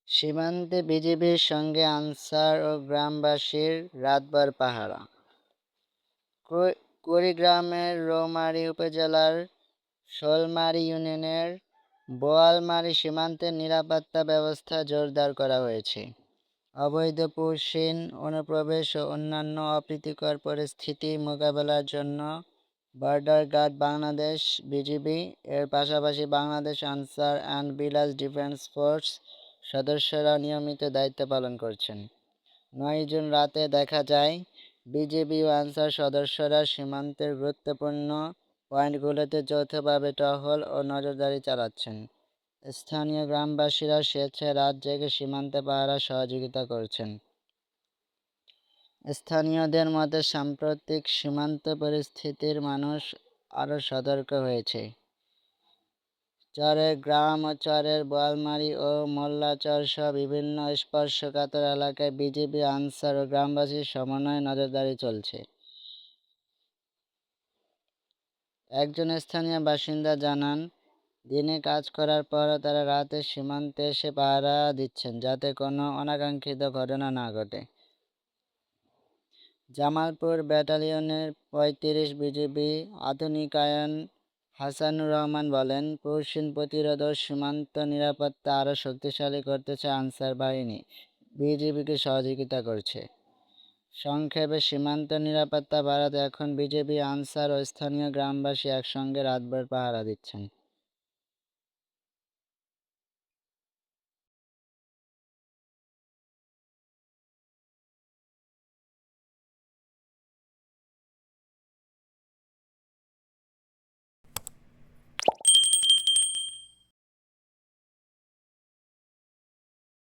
সীমান্তে বিজিবির সঙ্গে আনসার ও গ্রামবাসীর রাতভর পাহারা। কুড়িগ্রামের রৌমারী উপজেলার শোলমারী ইউনিয়নের বোয়ালমারী সীমান্তের নিরাপত্তা ব্যবস্থা জোরদার করা হয়েছে। অবৈধ পুশিন, অনুপ্রবেশ ও অন্যান্য অপ্রীতিকর পরিস্থিতি মোকাবেলার জন্য বর্ডার গার্ড বাংলাদেশ বিজিবি এর পাশাপাশি Bangladesh Ansar and village defence force সদস্যরা নিয়মিত দায়িত্ব পালন করছেন। ৯ জুন রাতে দেখা যায়, বিজিবি ও আনসার সদস্যরা সীমান্তের গুরুত্বপূর্ণ পয়েন্টগুলোতে যৌথভাবে টহল ও নজরদারি চালাচ্ছেন। স্থানীয় গ্রামবাসীরা স্বেচ্ছায় রাত জেগে সীমান্তে পাহারায় সহযোগিতা করছেন। স্থানীয়দের মতে, সাম্প্রতিক সীমান্ত পরিস্থিতির মানুষ আরও সতর্ক হয়েছে। চরের গ্রাম ও চরের বোয়ালমারী ও মোল্লাচরসহ বিভিন্ন স্পর্শকাতর এলাকায় বিজিবি, আনসার ও গ্রামবাসীর সমন্বয়ে নজরদারি চলছে। একজন স্থানীয় বাসিন্দা জানান, দিনে কাজ করার পরও তারা রাতে সীমান্তে এসে পাহারা দিচ্ছেন যাতে কোনো অনাকাঙ্ক্ষিত ঘটনা না ঘটে। জামালপুর ব্যাটালিয়নের ৩৫ বিজিবি আধুনিকায়ন হাসানুর রহমান বলেন, পশ্চিম প্রতিরোধ ও সীমান্ত নিরাপত্তা আরও শক্তিশালী করতে চায় আনসার বাহিনী বিজিবিকে সহযোগিতা করছে। সংক্ষেপে, সীমান্ত নিরাপত্তা বাড়াতে এখন বিজিবি, আনসার ও স্থানীয় গ্রামবাসী একসঙ্গে রাতভর পাহারা দিচ্ছেন।